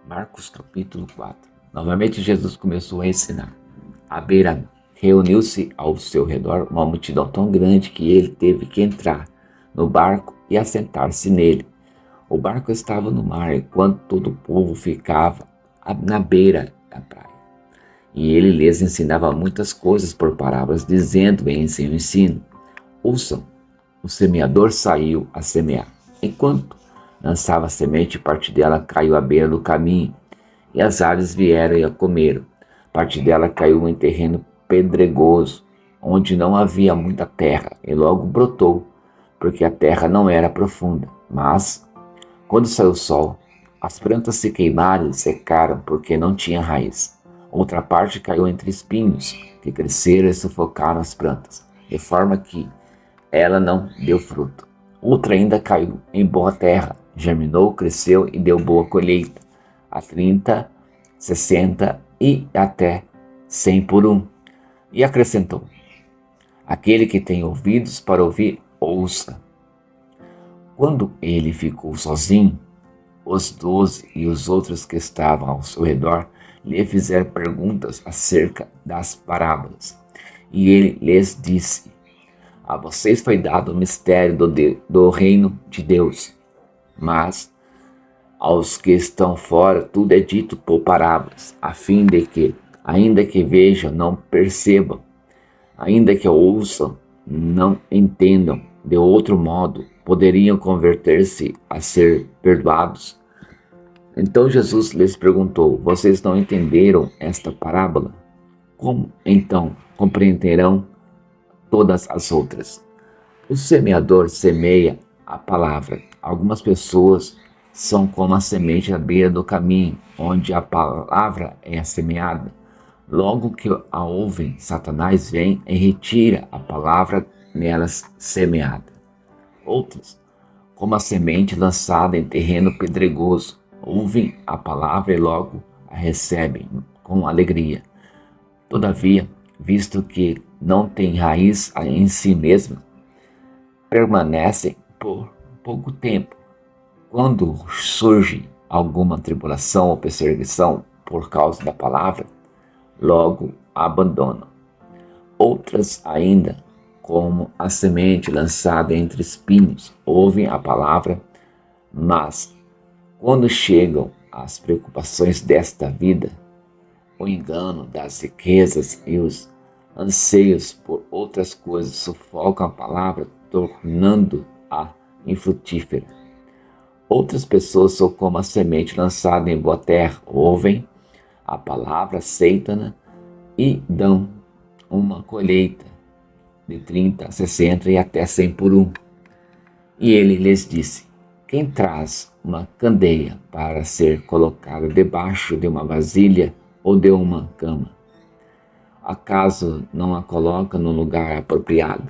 Marcos capítulo 4. Novamente Jesus começou a ensinar. À beira reuniu-se ao seu redor uma multidão tão grande que ele teve que entrar no barco e assentar-se nele. O barco estava no mar enquanto todo o povo ficava na beira da praia. E ele lhes ensinava muitas coisas por parábolas, dizendo em seu ensino: ouçam, o semeador saiu a semear. Enquanto lançava a semente, parte dela caiu à beira do caminho, e as aves vieram e a comeram. Parte dela caiu em terreno pedregoso, onde não havia muita terra, e logo brotou, porque a terra não era profunda. Mas, quando saiu o sol, as plantas se queimaram e secaram, porque não tinha raiz. Outra parte caiu entre espinhos, que cresceram e sufocaram as plantas, de forma que ela não deu fruto. Outra ainda caiu em boa terra, germinou, cresceu e deu boa colheita, a 30, 60 e até 100 por um. E acrescentou: aquele que tem ouvidos para ouvir, ouça. Quando ele ficou sozinho, os 12 e os outros que estavam ao seu redor lhe fizeram perguntas acerca das parábolas. E ele lhes disse: a vocês foi dado o mistério do reino de Deus, mas aos que estão fora tudo é dito por parábolas, a fim de que, ainda que vejam, não percebam, ainda que ouçam, não entendam. De outro modo, poderiam converter-se a ser perdoados. Então Jesus lhes perguntou: vocês não entenderam esta parábola? Como então compreenderão todas as outras? O semeador semeia a palavra. Algumas pessoas são como a semente à beira do caminho, onde a palavra é semeada. Logo que a ouvem, Satanás vem e retira a palavra nelas semeada. Outros, como a semente lançada em terreno pedregoso, ouvem a palavra e logo a recebem com alegria. Todavia, visto que não tem raiz em si mesma, permanecem por pouco tempo. Quando surge alguma tribulação ou perseguição por causa da palavra, logo a abandonam. Outras ainda, como a semente lançada entre espinhos, ouvem a palavra, mas quando chegam as preocupações desta vida, o engano das riquezas e os anseios por outras coisas sufocam a palavra, tornando-a infrutífera. Outras pessoas são como a semente lançada em boa terra, ouvem a palavra, aceitam-na e dão uma colheita de 30, 60 e até 100 por um. E ele lhes disse: quem traz uma candeia para ser colocada debaixo de uma vasilha ou de uma cama, acaso não a coloca no lugar apropriado?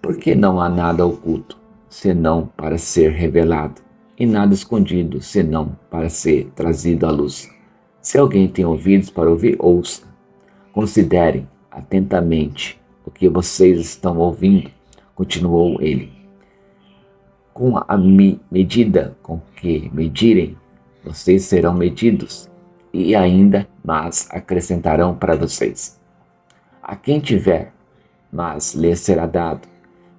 Porque não há nada oculto, senão para ser revelado, e nada escondido, senão para ser trazido à luz. Se alguém tem ouvidos para ouvir, ouça. Considerem atentamente o que vocês estão ouvindo, continuou ele. Com a medida com que medirem, vocês serão medidos, e ainda mais acrescentarão para vocês. A quem tiver, mais lhe será dado.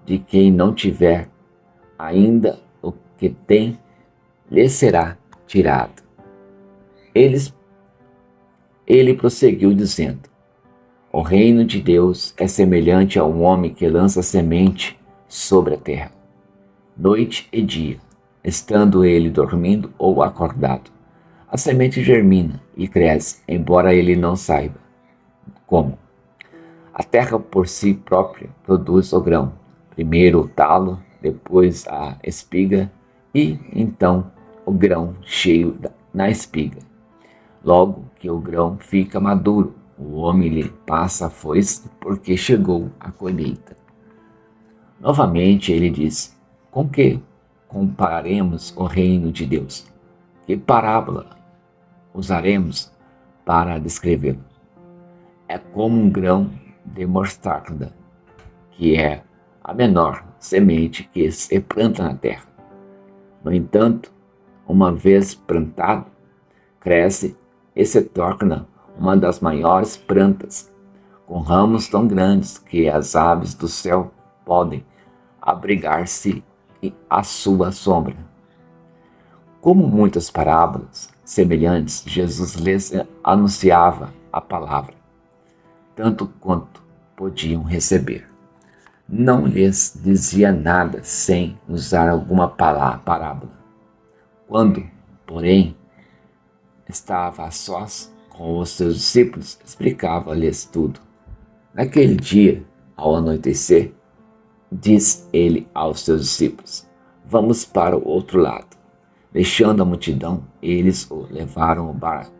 De quem não tiver, ainda o que tem lhe será tirado. Ele prosseguiu dizendo: o reino de Deus é semelhante a um homem que lança semente sobre a terra, noite e dia, estando ele dormindo ou acordado. A semente germina e cresce, embora ele não saiba como. A terra por si própria produz o grão, primeiro o talo, depois a espiga e então o grão cheio na espiga. Logo que o grão fica maduro, o homem lhe passa a foice, porque chegou a colheita. Novamente ele disse: com que compararemos o reino de Deus? Que parábola usaremos para descrevê-lo? É como um grão de mostarda, que é a menor semente que se planta na terra. No entanto, uma vez plantado, cresce e se torna uma das maiores plantas, com ramos tão grandes que as aves do céu podem abrigar-se à sua sombra. Como muitas parábolas semelhantes, Jesus lhes anunciava a palavra, tanto quanto podiam receber. Não lhes dizia nada sem usar alguma parábola. Quando, porém, estava a sós com os seus discípulos, explicava-lhes tudo. Naquele dia, ao anoitecer, diz ele aos seus discípulos: Vamos para o outro lado. Deixando a multidão, eles o levaram ao barco,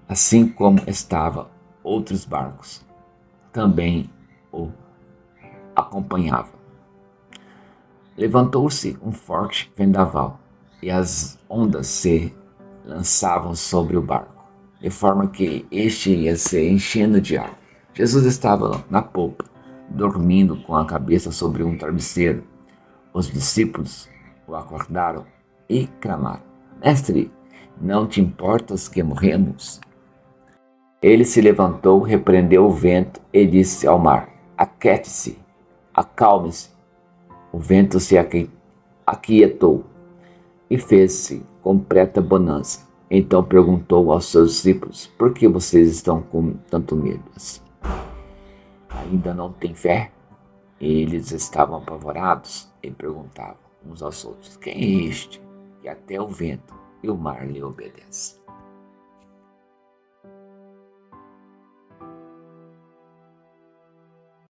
assim como estavam outros barcos. Também o acompanhavam. Levantou-se um forte vendaval, e as ondas se lançavam sobre o barco, de forma que este ia se enchendo de água. Jesus estava na popa, dormindo com a cabeça sobre um travesseiro. Os discípulos o acordaram e clamaram: Mestre, não te importas que morremos? Ele se levantou, repreendeu o vento e disse ao mar: Aquiete-se, acalme-se. O vento se aquietou e fez-se completa bonança. Então perguntou aos seus discípulos: Por que vocês estão com tanto medo? Ainda não têm fé? Eles estavam apavorados e perguntavam uns aos outros: Quem é este que até o vento e o mar lhe obedecem?